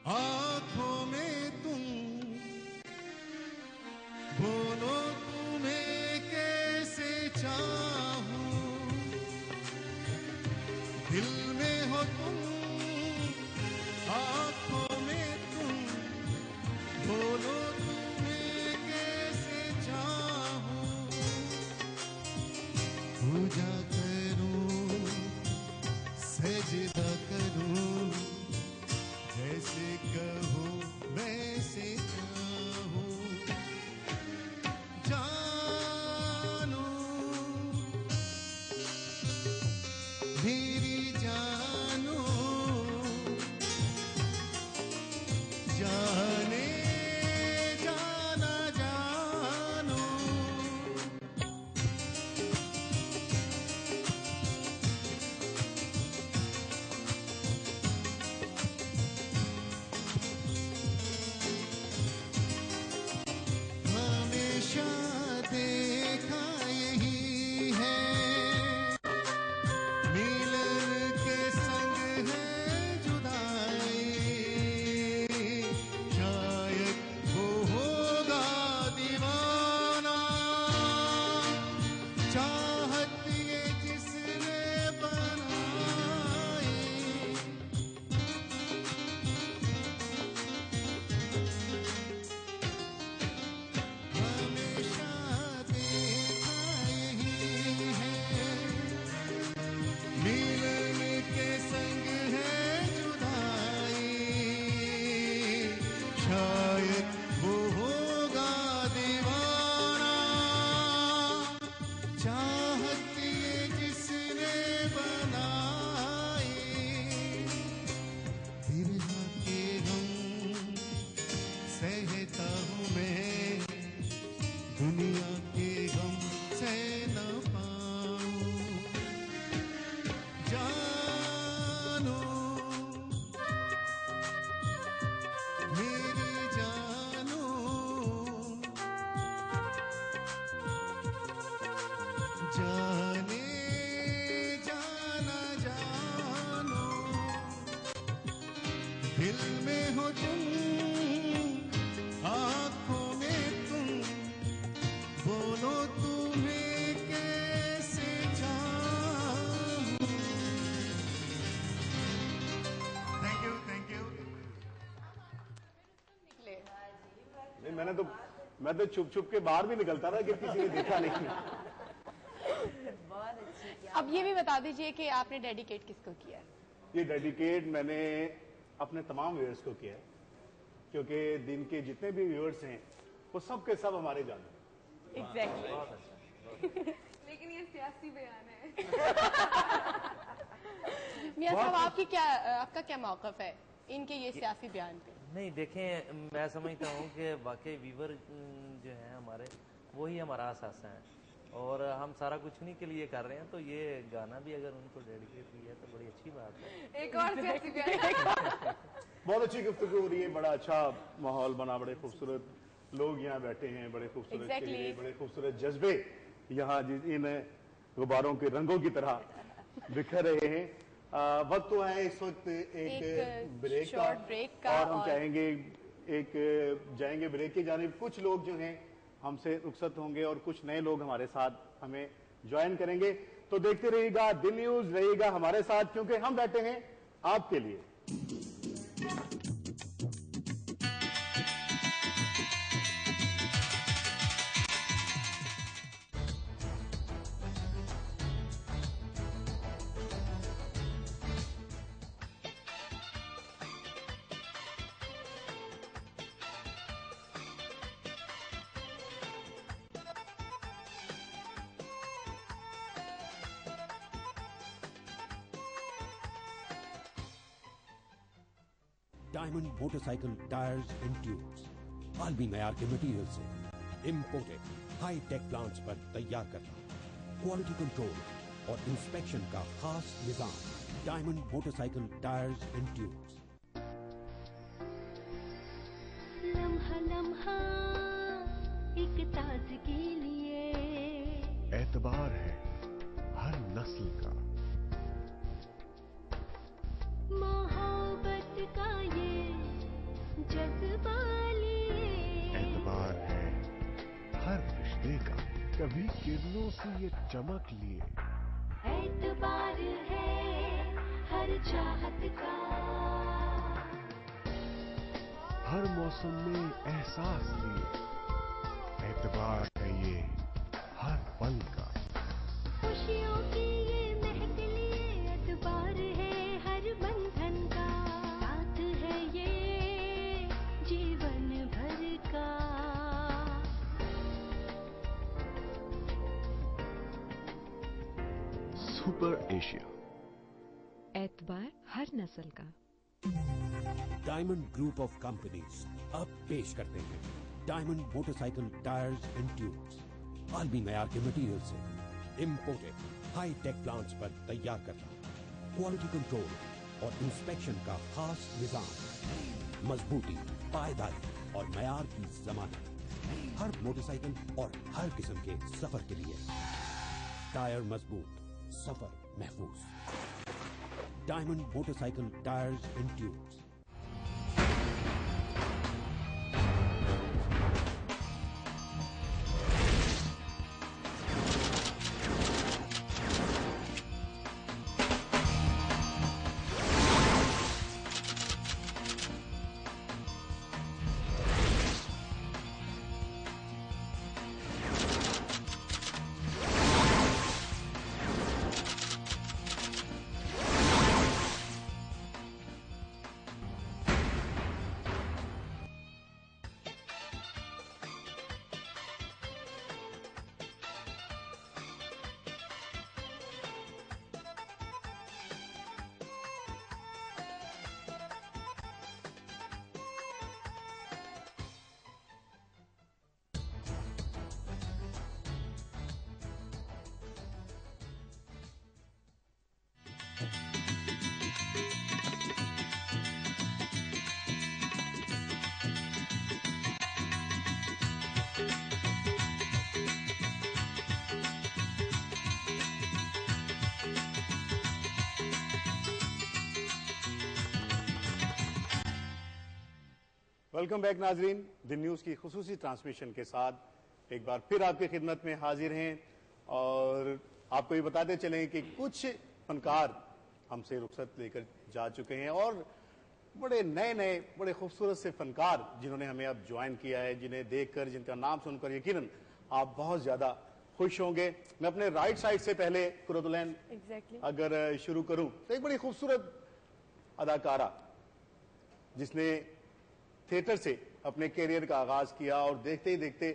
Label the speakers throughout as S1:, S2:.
S1: आंखों में तुम बोलो तुम्हें कैसे चाहूं, दिल में हो तुम, आंखों में तुम बोलो तुम्हें कैसे चाहूं, पूजा करूं सजदा करूं, जैसे कहो वैसे चाहूं, जानू मेरी जानू, जाने जाना जानू, हमेशा देखा यही है, मिलन के संग है जुदाई, शायद वो होगा दीवाना, चाहत ये जिसने बनाई, हमेशा देखा यही है, मिलन के संग है जुदाई, शायद वो होगा दीवाना, चाहत ये जिसने बनाई, बिरहा के गम सहता हूँ मैं, दुनिया के गम सह न पाऊं, जानू मेरी जानू, जाने जाना जानू, दिल में हो तुम, आंखों में तुम बोलो तुम्हें कैसे चाहूं। Thank you thank you.
S2: नहीं मैं तो छुप छुप के बाहर भी निकलता था कि किसी ने देखा नहीं।
S3: बहुत अच्छी।
S4: अब ये भी बता दीजिए कि आपने डेडिकेट किसको किया है?
S2: ये डेडिकेट मैंने अपने तमाम व्यूअर्स को किया है, क्योंकि दिन के जितने भी व्यूअर्स हैं वो सब के सब हमारे जान हैं।
S4: एग्जैक्टली।
S3: लेकिन ये सियासी बयान है।
S4: मियां साहब आपका क्या मौकफ है इनके ये सियासी बयान पे?
S5: नहीं देखें, मैं समझता हूँ कि वाकई वीवर जो है हमारे वही हमारा असासा है, और हम सारा कुछ उन्हीं के लिए कर रहे हैं, तो ये गाना भी अगर उनको डेडिकेट किया है तो बड़ी अच्छी बात है।
S3: एक और सियासी बयान।
S2: बहुत अच्छी गुफ्तगू हो रही है, बड़ा अच्छा माहौल बना, बड़े खूबसूरत लोग यहाँ बैठे हैं, बड़े खूबसूरत चेहरे, बड़े खूबसूरत जज्बे यहाँ इन गुब्बारों के रंगों की तरह बिखर रहे हैं। वक्त तो है इस वक्त एक ब्रेक का, और हम चाहेंगे जाएंगे ब्रेक की जानिब। कुछ लोग जो हैं हमसे रुखसत होंगे और कुछ नए लोग हमारे साथ हमें ज्वाइन करेंगे, तो देखते रहिएगा, दिन न्यूज रहेगा हमारे साथ, क्योंकि हम बैठे हैं आपके लिए।
S6: Diamond motorcycle tyres and tubes आलमी मयार के मटेरियल से इंपोर्टेड हाई टेक प्लांट्स पर तैयार करना, क्वालिटी कंट्रोल और इंस्पेक्शन का खास निजाम। Diamond motorcycle tyres and tubes.
S7: लम्हा लम्हा एक ताजगी लिए
S8: एतबार है हर नस्ल का।
S7: जज्बा लिए।
S8: एतबार है हर रिश्ते का, कभी किरणों से ये चमक लिए।
S7: एतबार है हर चाहत का,
S8: हर मौसम में एहसास लिए। एतबार है ये हर पल का,
S7: खुशियों की ये महक लिए। एतबार है हर बंधन का, साथ है ये जीवन भर का।
S8: Super Asia.
S9: एतबार हर नस्ल का।
S6: डायमंड ग्रुप ऑफ कंपनीज अब पेश करते हैं diamond motorcycle tyres and tubes. आलमी मयार के मटेरियल से इम्पोर्टेड हाई टेक प्लांट्स पर तैयार करना, क्वालिटी कंट्रोल और इंस्पेक्शन का खास निजाम, मजबूती, पायदारी और मयार की जमानत हर मोटरसाइकिल और हर किस्म के सफर के लिए। टायर मजबूत, सफर महफूज। Diamond motorcycle tyres and tubes.
S2: Welcome back नाजरीन, दिन न्यूज़ की खुसूसी ट्रांसमिशन के साथ एक बार फिर आपकी खिदमत में हाजिर हैं और आपको ये बताते चलें कि कुछ फनकार हमसे रुखसत लेकर जा चुके हैं और बड़े नए नए बड़े खूबसूरत से फनकार जिन्होंने हमें अब ज्वाइन किया है, जिन्हें देखकर, जिनका नाम सुनकर यकीनन आप बहुत ज़्यादा खुश होंगे। मैं अपने राइट साइड से पहले कुरतुलैन अगर शुरू करूं तो एक बड़ी खूबसूरत अदाकारा जिसने थिएटर से अपने कैरियर का आगाज किया और देखते ही देखते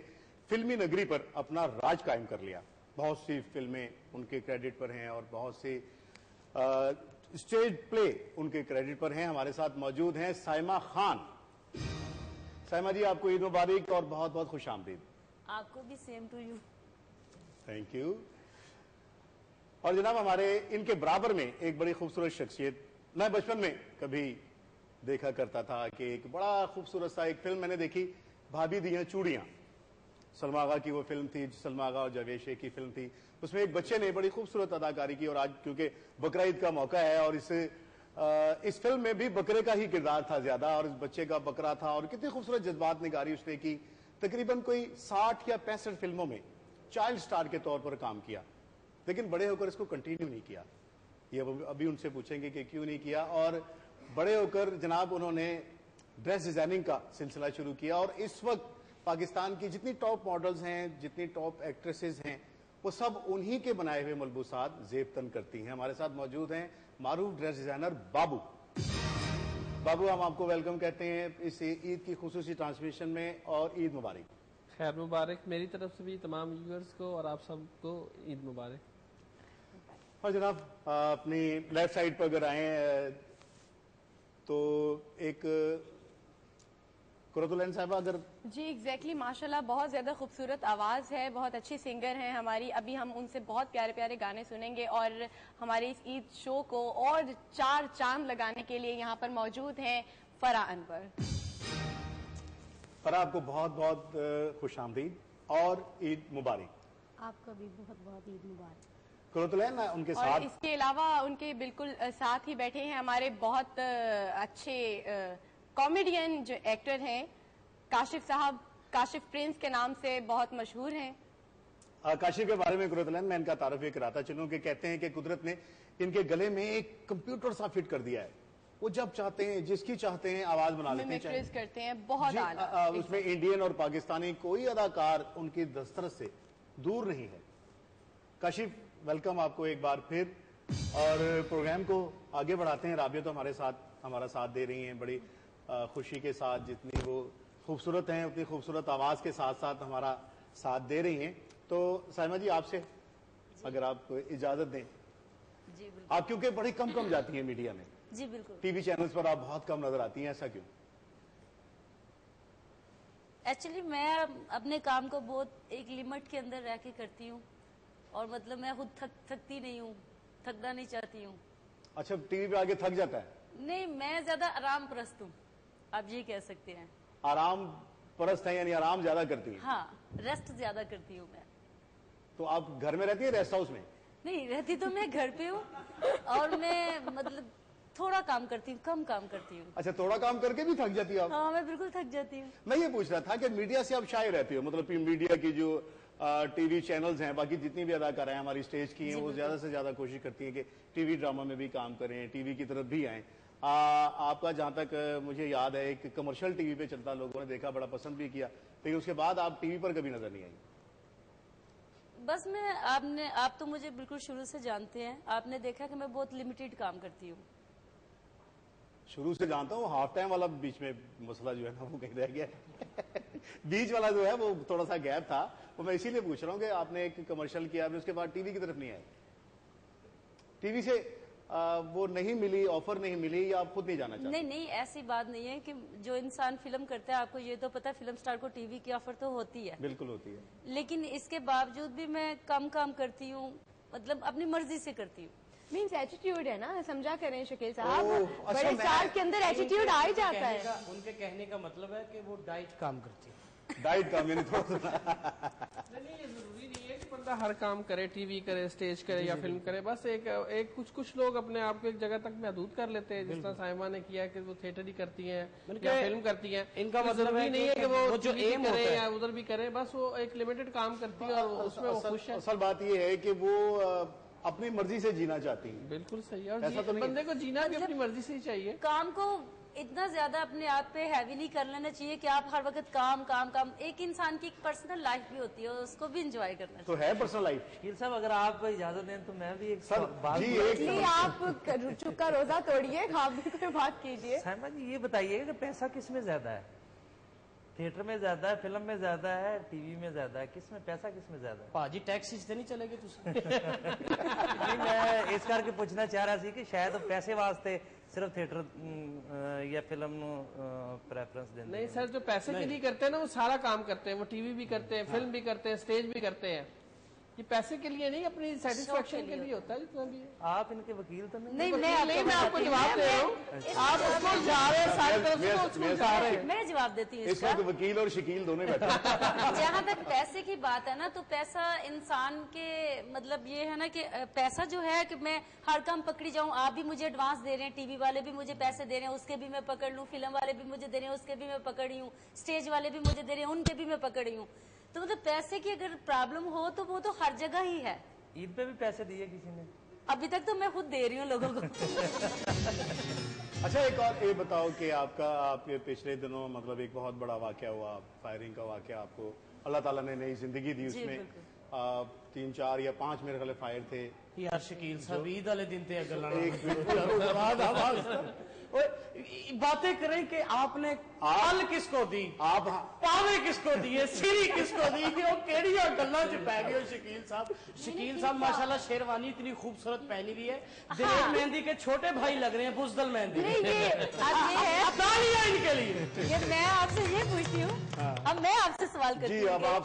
S2: फिल्मी नगरी पर अपना राज कायम कर लिया। बहुत सी फिल्में उनके क्रेडिट पर हैं और बहुत सी स्टेज प्ले उनके क्रेडिट पर हैं। हमारे साथ मौजूद हैं साइमा खान। साइमा जी, आपको ईद मुबारक और बहुत बहुत खुश आमदीद।
S10: आपको भी same to you.
S2: Thank you. और जनाब, हमारे इनके बराबर में एक बड़ी खूबसूरत शख्सियत मैं बचपन में कभी देखा करता था कि एक बड़ा खूबसूरत सा एक फिल्म मैंने देखी, भाभी दियां चूड़ियां। सलमा आगा की वो फिल्म थी, सलमा आगा और जावेद शेख की फिल्म थी। उसमें एक बच्चे ने बड़ी खूबसूरत अदाकारी की और आज क्योंकि बकरा ईद का मौका है और इस फिल्म में भी बकरे का ही किरदार था ज्यादा और इस बच्चे का बकरा था और कितनी खूबसूरत जज्बात निगारी उसने की। तकरीबन कोई 60 या 65 फिल्मों में चाइल्ड स्टार के तौर पर काम किया, लेकिन बड़े होकर इसको कंटिन्यू नहीं किया। ये अभी उनसे पूछेंगे कि क्यों नहीं किया। और बड़े होकर जनाब उन्होंने ड्रेस डिजाइनिंग का सिलसिला शुरू किया और इस वक्त पाकिस्तान की जितनी टॉप मॉडल्स हैं, जितनी टॉप एक्ट्रेसेस हैं, वो सब उन्हीं के बनाए हुए मलबूसात जेब तन करती हैं। हमारे साथ मौजूद हैं मारूफ ड्रेस डिजाइनर बाबू। बाबू, हम आपको वेलकम कहते हैं इस ईद की खुसूसी ट्रांसमिशन में और ईद मुबारक।
S11: खैर मुबारक मेरी तरफ से भी तमाम व्यूअर्स को और आप सबको ईद मुबारक।
S2: और जनाब, अपनी लेफ्ट साइड पर अगर आए तो एक कुरतुलैन साहब अगर
S4: जी एग्जैक्टली माशाल्लाह बहुत ज्यादा खूबसूरत आवाज है, बहुत अच्छी सिंगर हैं हमारी। अभी हम उनसे बहुत प्यारे प्यारे गाने सुनेंगे और हमारे इस ईद शो को और 4 चांद लगाने के लिए यहाँ पर मौजूद हैं फरा अनवर।
S2: फरा, आपको बहुत बहुत खुश आमदीद और ईद मुबारक।
S10: आपको भी बहुत बहुत ईद मुबारक।
S2: कुरतुलैन उनके
S4: और
S2: साथ
S4: इसके अलावा उनके बिल्कुल साथ ही बैठे हैं हमारे बहुत अच्छे कॉमेडियन जो एक्टर हैं काशिफ साहब, काशिफ प्रिंस के नाम से बहुत मशहूर हैं।
S2: काशिफ के बारे में कुदरत मैं इनका तारुफ ये कराता चलूं कि कहते हैं कि कुदरत ने इनके गले में एक कंप्यूटर सा फिट कर दिया है। वो जब चाहते हैं, जिसकी चाहते हैं आवाज बना लेते हैं,
S4: मिमिक्रीज करते हैं, बहुत आला।
S2: उसमें इंडियन और पाकिस्तानी कोई अदाकार उनकी दस्तरस से दूर नहीं है। काशिफ, वेलकम आपको एक बार फिर, और प्रोग्राम को आगे बढ़ाते हैं। राबिया तो हमारा साथ दे रही हैं बड़ी खुशी के साथ, जितनी वो खूबसूरत हैं उतनी खूबसूरत आवाज के साथ साथ हमारा साथ दे रही हैं। तो साइमा जी, आपसे अगर आप इजाजत दें।
S10: जी बिल्कुल।
S2: आप क्योंकि बड़ी कम जाती हैं मीडिया में,
S10: जी बिल्कुल।
S2: टीवी चैनल्स पर आप बहुत कम नजर आती हैं, ऐसा क्यों?
S10: एक्चुअली मैं अपने काम को बहुत एक लिमिट के अंदर रह के करती हूँ, और मतलब मैं खुद थकती नहीं हूँ, थकना नहीं चाहती हूँ।
S2: अच्छा, टीवी पे आके थक जाता है?
S10: नहीं, मैं ज्यादा आराम परस्त हूँ, आप ये कह सकते हैं।
S2: आराम परस्त है, यानी आराम ज्यादा करती है?
S10: हाँ, रेस्ट ज्यादा करती हूँ मैं।
S2: तो आप घर में रहती है, रेस्ट हाउस में?
S10: नहीं, रहती तो मैं घर पे हूँ, और मैं मतलब थोड़ा काम करती हूँ, कम काम करती हूँ।
S2: अच्छा, थोड़ा काम करके भी थक जाती है आप?
S10: हाँ, मैं बिल्कुल थक जाती हूँ।
S2: मैं ये पूछ रहा था कि मीडिया से आप शाये रहती हो, मतलब मीडिया की जो टीवी चैनल्स हैं, बाकी जितनी भी अदाकारें हैं हमारी स्टेज की हैं, वो ज्यादा से ज्यादा कोशिश करती हैं कि टीवी ड्रामा में भी काम करें, टीवी की तरफ भी आए। आपका जहां तक मुझे याद है एक कमर्शियल टीवी पे चलता, लोगों ने देखा, बड़ा पसंद भी किया, लेकिन उसके बाद आप टीवी पर कभी नजर नहीं आई।
S10: बस आप तो मुझे बिल्कुल शुरू से जानते हैं, आपने देखा कि मैं बहुत लिमिटेड काम करती हूँ।
S2: शुरू से जानता हूँ, हाफ टाइम वाला बीच में मसला जो है ना वो कहीं रह गया बीच वाला जो है वो थोड़ा सा गैप था, वो मैं इसीलिए पूछ रहा हूँ कि आपने एक कमर्शियल किया, उसके बाद टीवी की तरफ नहीं आए। टीवी से वो नहीं मिली, ऑफर नहीं मिली, या आप खुद नहीं जाना चाहते?
S10: नहीं, ऐसी बात नहीं है कि जो इंसान फिल्म करता है, आपको ये तो पता है फिल्म स्टार को टीवी की ऑफर तो होती है।
S2: बिल्कुल होती है,
S10: लेकिन इसके बावजूद भी मैं कम काम करती हूँ, मतलब अपनी मर्जी से करती हूँ।
S4: मीन्स एटीट्यूड है ना, समझा करें शकील साहब,
S2: अच्छा,
S4: बड़े स्टार के अंदर एटीट्यूड आ ही जाता है।
S12: उनके कहने का मतलब है कि वो डाइट काम करती है।
S2: डाइट काम, यानी थोड़ा
S11: नहीं, ये जरूरी नहीं है कि बंदा हर काम करे, टीवी करे, स्टेज करे या फिल्म करे। बस एक कुछ लोग अपने आप को एक जगह तक महदूद कर लेते हैं, जिस तरह साइमा ने किया कि वो थिएटर ही करती हैं या फिल्म करती हैं।
S12: इनका मतलब
S11: जरूरी नहीं है कि वो
S12: जो
S11: एम करे या उधर भी करे, बस वो एक लिमिटेड काम करती है और उसमें वो खुश है।
S2: असल बात ये है कि वो अपनी मर्जी से जीना चाहती है।
S11: बिल्कुल सही है,
S2: ऐसा तो नहीं,
S11: बंदे को जीना भी अपनी मर्जी से ही चाहिए।
S10: काम को इतना ज्यादा अपने आप पे हैवी नहीं कर लेना चाहिए कि आप हर वक्त काम काम काम। एक इंसान की पर्सनल लाइफ भी होती है, उसको भी एंजॉय करना
S2: तो है पर्सनल लाइफ।
S5: शकील साहब, अगर आप इजाजत दें तो मैं भी एक
S2: सर
S5: बात
S2: जी,
S4: नहीं, आप चुपका रोजा तोड़िए, आप भी कोई बात कीजिए।
S5: साइमा जी, ये बताइए कि पैसा किस में ज्यादा है? थिएटर में ज्यादा है, फिल्म में ज्यादा है, टीवी में ज्यादा है, किस में पैसा किस में ज्यादा है?
S12: भाजी टैक्सी से नहीं चलेगी तुम?
S5: नहीं, मैं इस करके पूछना चाह रहा सी कि शायद पैसे वास्ते सिर्फ थिएटर या फिल्म प्रेफरेंस देते।
S11: नहीं सर, जो पैसे के लिए करते हैं ना वो सारा काम करते हैं, वो टीवी भी करते हैं, फिल्म भी करते हैं, स्टेज भी करते हैं। ये पैसे के लिए नहीं, अपनी सेटिस्फेक्शन के लिए होता है जितना भी है।
S5: आप इनके वकील तो नहीं?
S10: नहीं,
S11: मैं आपको जवाब दे रहा हूँ, आप उसको जा रहे हैं, सारी तरफ से उसको जा रहे हैं।
S10: मैं जवाब देती हूँ
S2: इस
S10: इसका।
S2: वक्त वकील और शकील दोनों बैठे
S10: जहाँ तक पैसे की बात है ना, तो पैसा इंसान के मतलब ये है ना कि पैसा जो है कि मैं हर काम पकड़ी जाऊँ, आप भी मुझे एडवांस दे रहे हैं, टीवी वाले भी मुझे पैसे दे रहे हैं, उसके भी मैं पकड़ लूँ, फिल्म वाले भी मुझे दे रहे हैं, उसके भी मैं पकड़ी हूँ, स्टेज वाले भी मुझे दे रहे हैं, उनके भी मैं पकड़ी हूँ। तो मतलब पैसे की अगर प्रॉब्लम हो तो वो तो हर जगह ही है।
S5: ईद पे भी पैसे दिए किसी ने?
S10: अभी तक तो मैं खुद दे रही हूँ लोगों को।
S2: अच्छा, एक और ये बताओ कि आपके पिछले दिनों मतलब एक बहुत बड़ा वाकया हुआ, फायरिंग का वाकया, आपको अल्लाह ताला ने नई जिंदगी दी, उसमें 3, 4 या 5 मेरे ख्याल फायर थे
S12: यार। शकील साहब, ईद वाले दिन थे बातें करें कि आपने फल किसको दी,
S2: आप
S12: पावे किसको दिए, सीरी किसको दी, वो केड़िया गल्लां च पै गए हो शकील साहब। शकील साहब माशाल्लाह शेरवानी इतनी खूबसूरत पहनी हुई है, दिलेर मेहंदी के छोटे भाई लग रहे हैं, बुजदल मेहंदी। तालियां इनके लिए।
S10: ये मैं आपसे ये पूछती हूँ, अब मैं आपसे सवाल करती
S2: जी, अब आप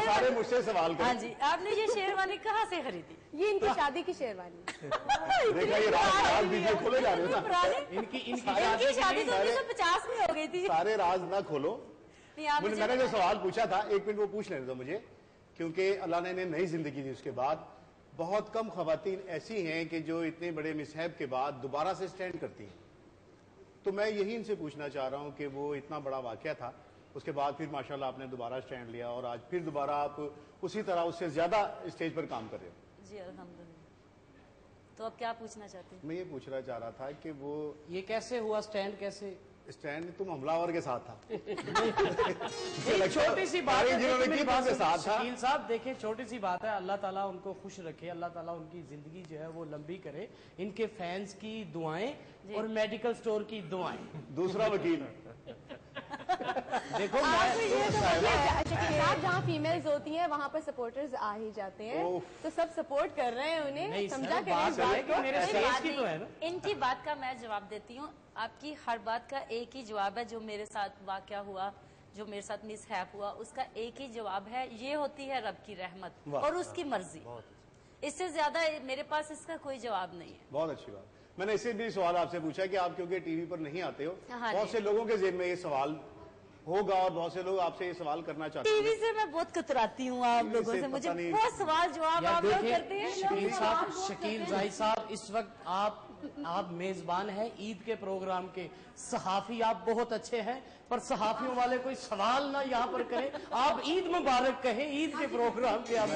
S2: सारे मुझसे सवाल करें।
S10: हाँ जी, आपने ये शेरवानी कहाँ से खरीदी?
S4: ये इनकी शादी की शेरवानी।
S2: देखा, ये राज दीजिए, खोले जा रहे हो ना।
S10: इनकी शादी तो 1950 में हो गई थी।
S2: सारे राज ना खोलो। मैंने जो सवाल पूछा था, 1 मिनट वो पूछ लेने दो मुझे, क्योंकि अल्लाह ने नई जिंदगी दी। उसके बाद बहुत कम खवातीन ऐसी हैं कि जो इतने बड़े मिसहैब के बाद दोबारा से स्टैंड करती हैं। तो मैं यही इनसे पूछना चाह रहा हूं कि वो इतना बड़ा वाकया था, उसके बाद फिर माशाल्लाह आपने दोबारा स्टैंड लिया और आज फिर दोबारा आप उसी तरह उससे ज्यादा स्टेज पर काम कर रहे हो।
S10: जी अल्हम्दुलिल्लाह। तो अब क्या पूछना चाहते हैं?
S2: मैं ये पूछना चाह रहा था कि वो
S12: ये कैसे हुआ स्टैंड, कैसे
S2: स्टैंड तुम हमलावर के साथ था।
S12: एक छोटी सी बात है,
S2: जिन्होंने
S12: मेरी
S2: की
S12: बात
S2: तुमके साथ था।
S12: शकील साहब देखिए, छोटी सी बात है, अल्लाह ताला उनको खुश रखे, अल्लाह ताला उनकी जिंदगी जो है वो लंबी करे, इनके फैंस की दुआएं और मेडिकल स्टोर की दुआएं।
S2: दूसरा वकील
S12: देखो
S4: आप ये तो बताइए, आप जहाँ फीमेल्स होती हैं वहाँ पर सपोर्टर्स आ ही जाते हैं, तो सब सपोर्ट कर रहे हैं उन्हें, समझा
S10: नहीं, इनकी बात का मैं जवाब देती हूँ। आपकी हर बात का एक ही जवाब है। जो मेरे साथ वाकया हुआ, जो मेरे साथ मिसहैप हुआ, उसका एक ही जवाब है, ये होती है रब की रहमत और उसकी मर्जी। इससे ज्यादा मेरे पास इसका कोई जवाब नहीं है।
S2: बहुत अच्छी बात। मैंने इसे भी सवाल आपसे पूछा कि आप क्योंकि टीवी पर नहीं आते हो,
S10: हाँ
S2: बहुत से लोगों के ज़हन में ये सवाल होगा और बहुत से लोग आपसे ये सवाल करना चाहते हैं।
S10: टीवी से मैं बहुत कतराती हूँ आप लोगों से, मुझे बहुत सवाल जवाब आप लोग करते हैं।
S12: शकील साहब, शकील जाहिद साहब, इस वक्त आप मेजबान हैं ईद के प्रोग्राम के, सहाफी आप बहुत अच्छे हैं, पर सहाफियों वाले कोई सवाल ना यहाँ पर करें। आप ईद मुबारक कहें, ईद के प्रोग्राम के आप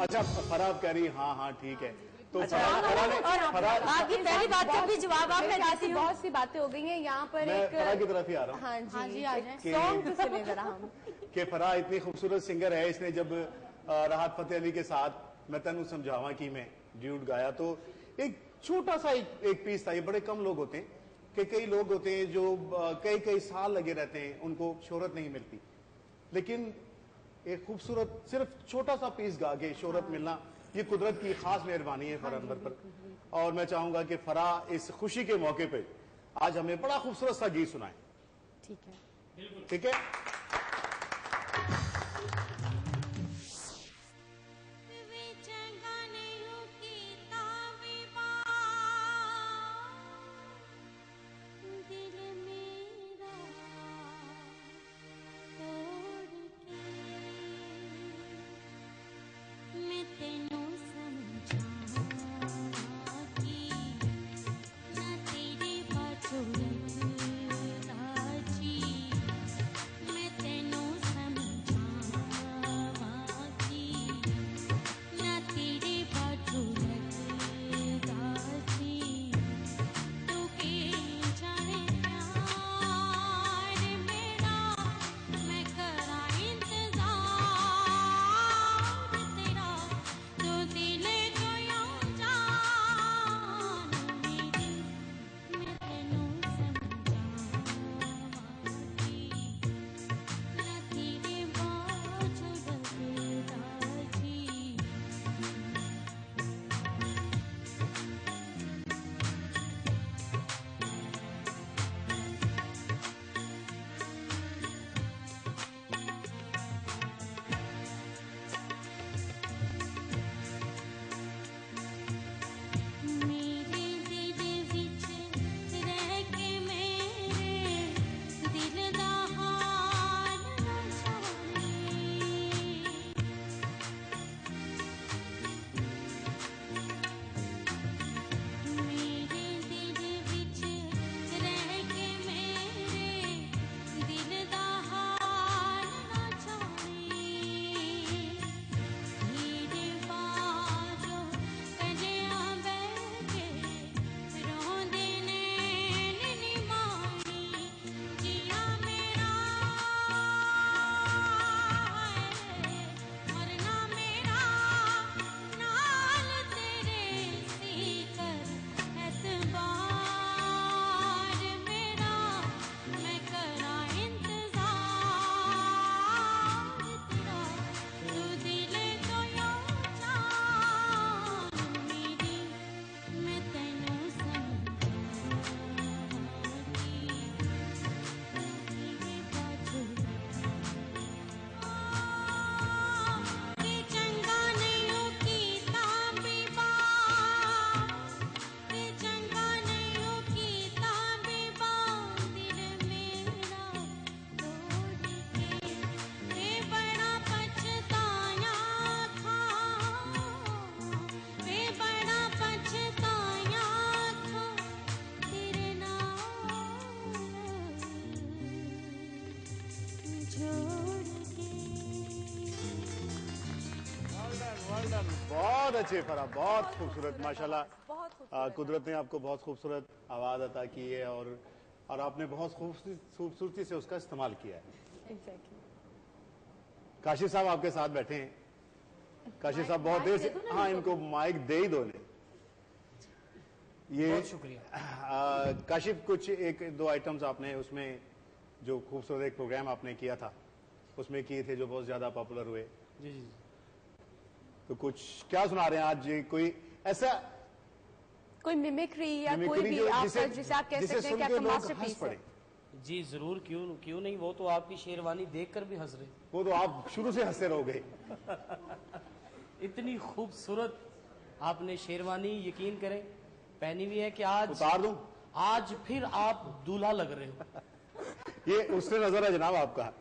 S2: अच्छा फराब कह रही, हाँ हाँ ठीक है। तो
S10: आपकी पहली बात का भी जवाब आप
S4: ऐसी बहुत सी बातें हो गई हैं यहाँ पर। एक
S2: फराह की तरफ ही आ रहा हूँ।
S4: हाँ जी, सॉन्ग तो सुने जरा हम
S2: कि फराह इतनी खूबसूरत सिंगर है, इसने जब राहत फतेह अली के साथ मैं तनु समझावा की मैं ड्यूट गाया, तो एक छोटा सा एक पीस था। ये बड़े कम लोग होते हैं कि कई लोग होते हैं जो कई साल लगे रहते हैं, उनको शोहरत नहीं मिलती, लेकिन एक खूबसूरत सिर्फ छोटा सा पीस गा के शोहरत मिलना, ये कुदरत की खास मेहरबानी है फराह अनवर पर। और मैं चाहूंगा कि फराह इस खुशी के मौके पे आज हमें बड़ा खूबसूरत सा गीत सुनाए।
S4: ठीक है,
S2: ठीक है।
S7: मैं तेनू समझा
S2: बहुत अच्छे फराह, बहुत खूबसूरत माशाल्लाह।
S4: बहुत खूबसूरत।
S2: कुदरत ने आपको बहुत खूबसूरत आवाज अता की है और आपने बहुत खूबसूरती से उसका इस्तेमाल किया है।
S4: Exactly.
S2: काशिफ साहब आपके साथ बैठे हैं। काशिफ साहब बहुत देर से, हाँ इनको माइक दे ही दो ने। ये
S12: बहुत शुक्रिया।
S2: काशिफ कुछ एक दो आइटम्स आपने उसमें जो खूबसूरत एक प्रोग्राम आपने किया था उसमें किए थे जो बहुत ज्यादा पॉपुलर हुए।
S12: जी जी।
S2: तो कुछ क्या सुना रहे हैं आज जी? कोई ऐसा
S4: कोई मिमिक्री या
S2: मिमिक्री
S4: कोई भी
S2: जो
S4: आपका जिसे आप कह
S2: जिसे
S4: सकते हैं
S2: सुन
S4: कि
S2: के
S4: आपका
S2: लोग
S4: मास्टरपीस
S2: हंस
S4: है।
S2: पड़े।
S12: जी जरूर, क्यों नहीं, वो तो आपकी शेरवानी देखकर भी हंस रहे।
S2: वो तो आप शुरू से हंसते रहोगे।
S12: इतनी खूबसूरत आपने शेरवानी यकीन करें पहनी हुई है कि आज
S2: उतार दूं?
S12: आज फिर आप दूल्हा लग रहे हो।
S2: ये उससे नजर है जनाब आपका।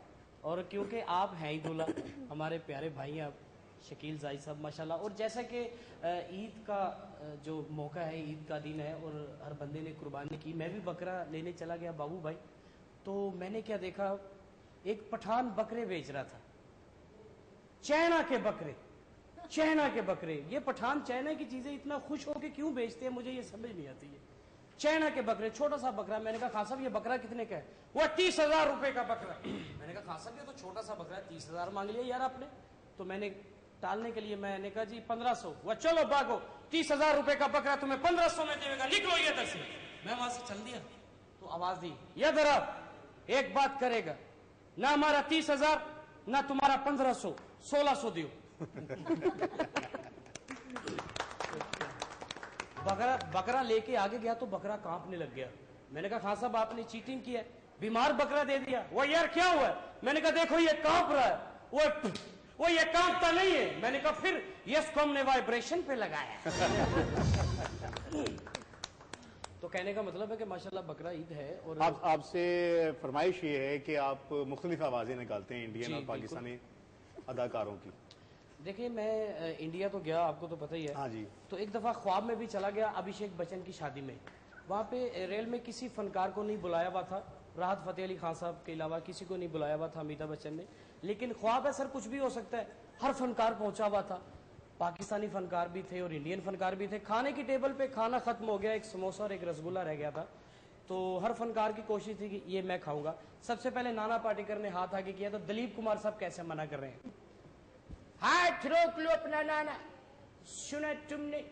S12: और क्योंकि आप हैं ही दूल्हा, हमारे प्यारे भाई हैं आप, शकील जाई साहब माशाल्लाह। और जैसा कि ईद का जो मौका है, ईद का दिन है और हर बंदे ने कुर्बानी की, मैं भी बकरा लेने चला गया बाबू भाई, तो मैंने क्या देखा, एक पठान बकरे बेच रहा था। चाइना के बकरे, चाइना के बकरे। ये पठान चाइना की चीजें इतना खुश होकर क्यों बेचते हैं, मुझे ये समझ नहीं आती है। चाइना के बकरे, छोटा सा बकरा। मैंने कहा खान साहब ये बकरा कितने का है? वो 30,000 रुपए का बकरा। मैंने कहा खान साहब ये तो छोटा सा बकरा है, 30,000 मांग लिया यार आपने। तो मैंने टालने के लिए मैंने कहा जी 1500। वह चलो भागो, 30,000 रुपए का बकरा तुम्हें 1500 में देगा, निकलो ये इधर से। मैं वहां से चल दिया तो आवाज दी, ये जरा एक बात करेगा ना, हमारा 30,000 ना तुम्हारा 1500, 1600 दियो। बकरा लेके आगे गया तो बकरा कांपने लग गया। मैंने कहा खान साहब आपने चीटिंग की है, बीमार बकरा दे दिया। वो यार क्या हुआ है? मैंने कहा देखो ये कांप रहा है। वो ये कांपता नहीं है। मैंने कहा फिर इसको हमने वाइब्रेशन पे लगाया। तो कहने का मतलब है कि माशाल्लाह बकरा ईद है। और
S2: आपसे फरमाइश ये है कि आप मुख्तलिफ आवाजें निकालते हैं इंडियन और पाकिस्तानी अदाकारों की।
S12: देखिए मैं इंडिया तो गया, आपको तो पता ही है।
S2: हाँ जी।
S12: तो एक दफा ख्वाब में भी चला गया अभिषेक बच्चन की शादी में। वहाँ पे रेल में किसी फनकार को नहीं बुलाया हुआ था, राहत फतेह अली खान साहब के अलावा किसी को नहीं बुलाया हुआ था अमिताभ बच्चन ने। लेकिन ख्वाब है सर, कुछ भी हो सकता है। हर फनकार पहुंचा हुआ था, पाकिस्तानी फनकार भी थे और इंडियन फनकार भी थे। खाने की टेबल पे खाना खत्म हो गया, एक समोसा और एक रसगुल्ला रह गया था। तो हर फनकार की कोशिश थी कि ये मैं खाऊंगा। सबसे पहले नाना पाटेकर ने हाथ आगे किया तो दिलीप कुमार साहब कैसे मना कर रहे हैं, हाथ रोक लो अपना नाना, सुना तुमने,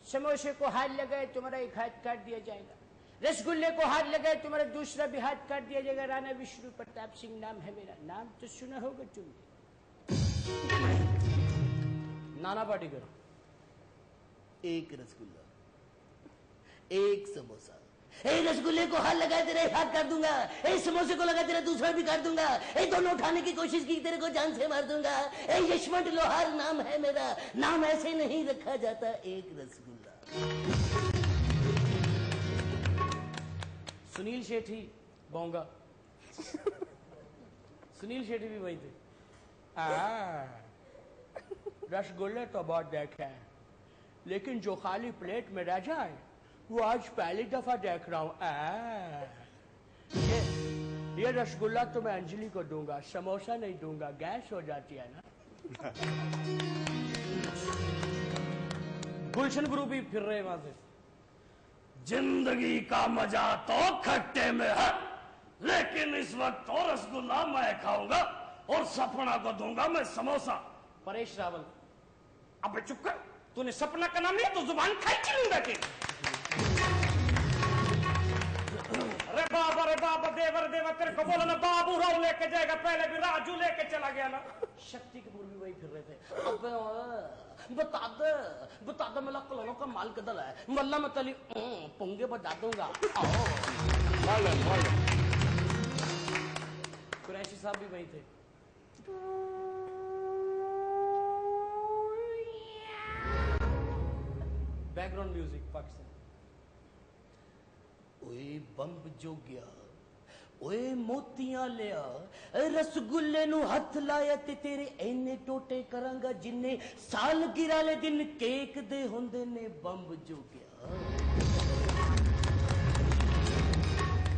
S12: समोसे को हाथ लगाए तुम्हारा एक हाथ काट दिया जाएगा, रसगुल्ले को हाथ लगाए तुम्हारा दूसरा भी हाथ काट दिया जाएगा। राणा विष्णु प्रताप सिंह नाम है मेरा, नाम तो सुना होगा तुमने। नाना पाटेकर, एक रसगुल्ला, एक समोसा, एक रसगुल्ले को हाथ लगाए तेरा एक हाथ काट दूंगा, एक समोसे को लगा तेरा दूसरा भी काट दूंगा, एक दोनों उठाने की कोशिश की तेरे को जान से मार दूंगा। एक यशवंत लोहार नाम है मेरा, नाम ऐसे नहीं रखा जाता, एक रसगुल्ला। सुनील शेट्टी बोंगा, सुनील शेट्टी भी वही थे। रसगुल्ले तो बहुत देखे हैं, लेकिन जो खाली प्लेट में रह जाए वो आज पहली दफा देख रहा हूं। ये रसगुल्ला तो मैं अंजलि को दूंगा, समोसा नहीं दूंगा, गैस हो जाती है ना। गुलशन गुरु भी फिर रहे वहां से, जिंदगी का मजा तो खट्टे में है, लेकिन इस वक्त तो रसगुल्ला मैं खाऊंगा और सपना को दूंगा मैं समोसा। परेश रावल, अब चुप कर, तूने सपना का नाम लिया तो जुबान खींच लूंगा तेरी। अरे बाबा देवर देवर, तेरे को बोला ना बाबू राव लेके जाएगा, पहले भी राजू लेके चला गया ना। शक्ति कपूर भी वही फिर रहे थे। अब बता दे मेरा कलोनों का माल कदल है, मल्ला मैं तली पुंगे बजा दूंगा। कुरैशी साहब भी वही थे। Background music Pakistan. ओए बंब जो गया, ओए मोतियां लिया, रसगुल्ले नु हथ लाया ते तेरे इन्ने टोटे करांगा जिन्ने साल गिराले दिन केक दे होंदे ने। बंब जो गया,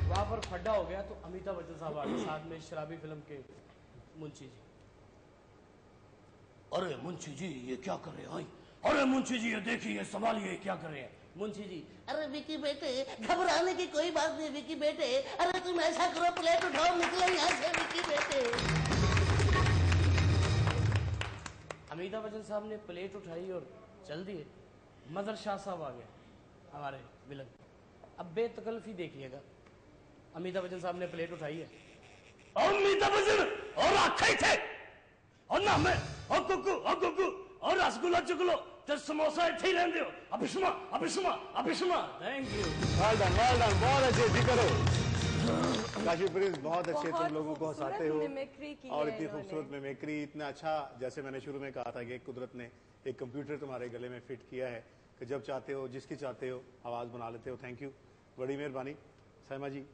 S12: वहां पर खड्डा हो गया तो अमिताभ बच्चन साहब आ गए, साथ में शराबी फिल्म के मुंशी जी। अरे मुंशी जी ये क्या कर रहे हैं? अरे मुंशी जी ये देखिए संभालिए क्या कर रहे हैं। मुंशी जी,
S13: अरे विकी बेटे घबराने की कोई बात नहीं विकी बेटे, अरे तुम ऐसा करो प्लेट उठाओ निकलो यहाँ से विकी बेटे।
S12: अमिताभ बच्चन साहब ने प्लेट उठाई और चल दिए। मदर शाह साहब आ गए हमारे विलन। अब बेतकल्फी देखिएगा, अमिताभ बच्चन साहब ने प्लेट उठाई है। अमिताभ बच्चन और आखे थे और ना मैं और कुकू और रसगुल्ला चुकलो तो समोसा इथे ही रहने दो। Abhishma Abhishma Abhishma. Thank you.
S2: Well done बहुत अच्छे जी करो काशी प्रिंस, बहुत अच्छे तुम लोगों को हंसाते हो और इतनी खूबसूरत मिमिक्री, इतना अच्छा। जैसे मैंने शुरू में कहा था कि कुदरत ने एक कंप्यूटर तुम्हारे गले में फिट किया है कि जब चाहते हो जिसकी चाहते हो आवाज बना लेते हो। थैंक यू, बड़ी मेहरबानी। साइमा जी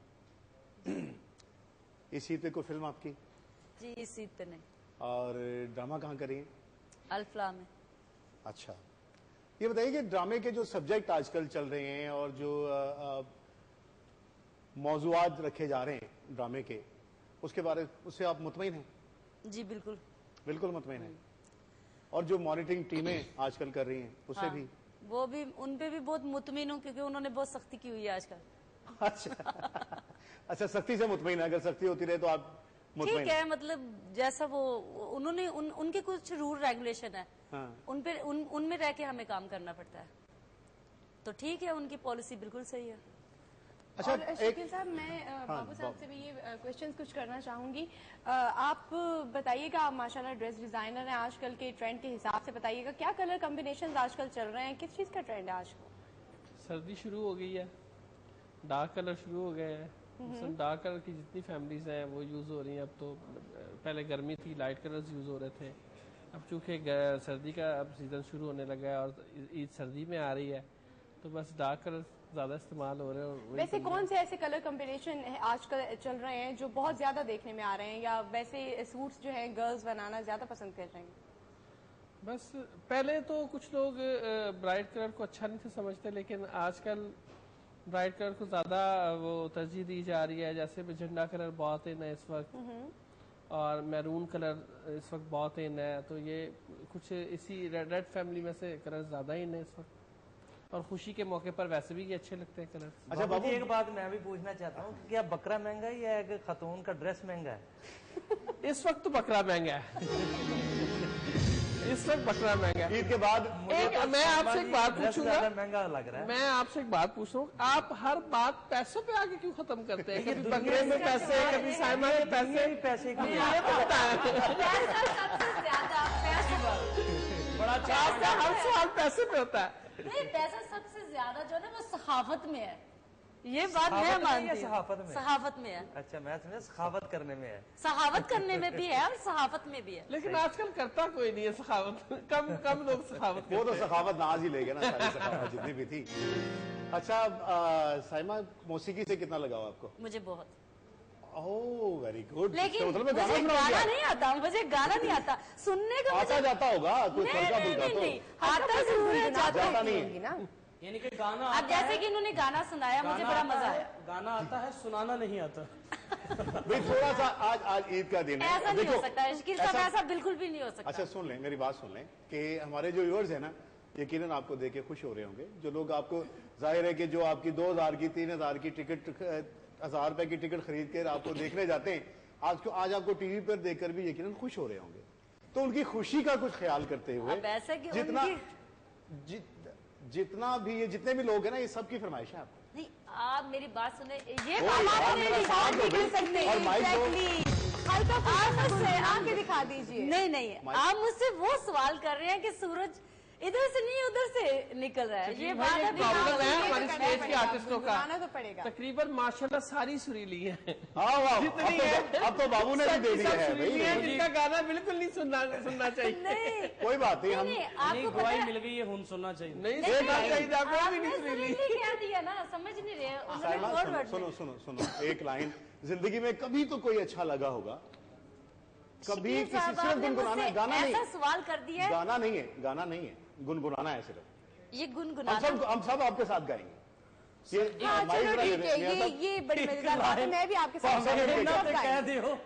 S2: इस ईद पे कोई फिल्म आपकी?
S10: जी इस ईद पे नहीं।
S2: और ड्रामा कहाँ करेंगे?
S10: अल्फला में।
S2: अच्छा, ये बताइए कि ड्रामे के जो सब्जेक्ट आजकल चल रहे हैं और जो मौजूआत रखे जा रहे हैं ड्रामे के, उसके बारे उससे आप मुतमईन हैं?
S10: जी बिल्कुल
S2: बिल्कुल मुतमईन हैं। और जो मॉनिटरिंग टीमें आजकल कर रही हैं उससे
S10: हाँ,
S2: भी?
S10: वो भी उन पे भी बहुत मुतमईन हूँ क्योंकि उन्होंने बहुत सख्ती की हुई है आजकल।
S2: अच्छा सख्ती से मुतमईन है, अगर सख्ती होती रहे तो आप मुतमईन?
S10: ठीक है, मतलब जैसा वो उन्होंने उनके कुछ रूल रेगुलेशन है,
S2: हाँ।
S10: उनमें रह के हमें काम करना पड़ता है, तो ठीक है, उनकी पॉलिसी बिल्कुल सही है।
S4: अच्छा, और शकील साहब मैं बाबू साहब से भी ये क्वेश्चंस कुछ करना चाहूंगी। आप बताइएगा, आप माशाल्लाह ड्रेस डिजाइनर हैं, आजकल के ट्रेंड के हिसाब से बताइएगा क्या कलर कॉम्बिनेशंस आजकल चल रहे हैं, किस चीज का ट्रेंड है आजकल?
S11: सर्दी शुरू हो गई है, डार्क कलर शुरू हो गए हैं। डार्क कलर की जितनी फैमिलीज हैं वो यूज हो रही हैं। अब तो पहले गर्मी थी, लाइट कलर्स यूज हो रहे थे। अब चूंकि सर्दी का अब सीजन शुरू होने लगा है और ईद सर्दी में आ रही है, तो बस डार्क कलर ज्यादा इस्तेमाल हो रहे हैं।
S4: वैसे कौन से ऐसे कलर कॉम्बिनेशन आजकल चल रहे हैं जो बहुत ज्यादा देखने में आ रहे हैं, या वैसे सूट्स जो हैं गर्ल्स बनाना ज्यादा पसंद कर रहे हैं?
S11: बस पहले तो कुछ लोग ब्राइट कलर को अच्छा नहीं थे समझते, लेकिन आजकल ब्राइट कलर को ज्यादा वो तरजीह दी जा रही है। जैसे झंडा कलर बहुत इन है इस वक्त, और मैरून कलर इस वक्त बहुत इन है, तो ये कुछ इसी रेड फैमिली में से कलर ज्यादा इन है इस वक्त, और खुशी के मौके पर वैसे भी ये अच्छे लगते हैं कलर।
S5: अच्छा बाबू जी, एक बात मैं भी पूछना चाहता हूँ, क्या बकरा महंगा है या एक खतून का ड्रेस महंगा है?
S11: इस वक्त तो बकरा महंगा है। इस वक्त बकरा महंगा है।
S2: ईद के बाद
S11: मैं आपसे एक बात पूछूंगा,
S5: महंगा लग रहा है।
S11: मैं आपसे एक बात पूछ रहा हूँ, आप हर बात पैसों पे आके क्यों खत्म करते हैं? कभी बकरे में पैसे, कभी साइमा में पैसे ये तो
S12: बड़ा
S11: हर सवाल पैसे पे होता है।
S10: नहीं, पैसा सबसे ज्यादा जो है ना वो सखावत में है, ये बात मैं मानती हूँ। सहावत में है।
S5: अच्छा, मैं समझा सखावत करने में है।
S10: सहावत करने में भी है और सहावत में भी है,
S11: लेकिन आजकल करता कोई नहीं है सखावत। कम लोग सखावत।
S2: वो तो सखावत नाज ही ले गए ना, सारी सखावत जितनी भी थी। अच्छा साइमा, मौसीकी से कितना लगाव आपको?
S10: मुझे बहुत।
S2: Oh very good.
S10: लेकिन
S2: मतलब
S10: मुझे गाना नहीं आता, मुझे गाना नहीं आता, सुनने का
S2: आता जाता होगा कोई फलका फुलका तो
S10: आता जरूर है,
S2: जाता नहीं है
S4: ना।
S12: यानी कि गाना
S10: अब जैसे कि इन्होंने गाना सुनाया, मुझे बड़ा मजा आया।
S12: गाना आता है, सुनाना नहीं आता।
S2: भाई थोड़ा सा आज ईद का दिन है,
S10: ऐसा नहीं हो सकता शकील साहब, ऐसा बिल्कुल भी नहीं हो सकता।
S2: अच्छा सुन लें, मेरी बात सुन लें कि हमारे जो व्यूअर्स है ना, यकीनन आपको देख के खुश हो रहे होंगे। जो लोग आपको, जाहिर है कि जो आपकी 2000 की 3000 की टिकट, 1000 रुपए की टिकट खरीद कर आपको देखने जाते हैं, आज आपको टीवी पर देखकर भी यकीनन खुश हो रहे होंगे। तो उनकी खुशी का कुछ ख्याल करते हुए जितना भी ये जितने भी लोग हैं ना, ये सबकी फरमाइश है आपको।
S10: नहीं, आप मेरी बात सुने, ये
S4: आके दिखा दीजिए।
S10: नहीं, आप मुझसे वो सवाल कर रहे हैं कि सूरज इधर से नहीं उधर से निकल रहा है, ये बात अभी
S11: प्रॉब्लम है हमारी स्टेज के आर्टिस्टों का।
S4: तो पड़ेगा
S11: तकरीबन माशाल्लाह सारी सुरीली है।
S2: जितनी है अब तो बाबू ने भी दे दिया है भाई,
S11: जिनका गाना बिल्कुल नहीं सुनना चाहिए।
S2: कोई बात नहीं, हम
S10: आपको
S12: गवाही मिल गई है, हुन सुनना चाहिए।
S11: नहीं सुनना चाहिए, आपको भी नहीं सुरीली
S10: क्या दिया ना, समझ नहीं रहे।
S2: सुनो एक लाइन, जिंदगी में कभी तो कोई अच्छा लगा होगा, कभी किसी से गुनगुनाना है, गाना नहीं,
S10: ऐसा सवाल कर दिया,
S2: गाना नहीं है, गुनगुनाना है सिर्फ।
S10: ये गुनगुनाना
S2: हम सब आपके साथ गाएंगे।
S4: ये बड़ी मजेदार बात है, मैं भी आपके साथ
S12: कह दियो।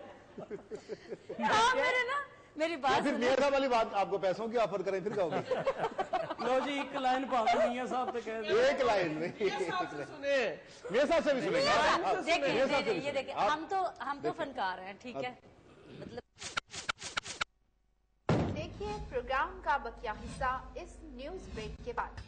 S10: मेरे ना, मेरी बात
S2: फिर मियां साहब वाली बात, आपको पैसों की ऑफर करें फिर गाओगे?
S12: लो जी एक लाइन भावे मियां साहब तो कह दे
S2: एक लाइन नहीं,
S11: सुने
S2: मेरे साथ से भी सुनेंगे।
S10: देखिए ये देखिए हम तो फनकार हैं, ठीक है। मतलब
S14: देखिए प्रोग्राम का बकिया हिस्सा इस न्यूज ब्रेक के बाद।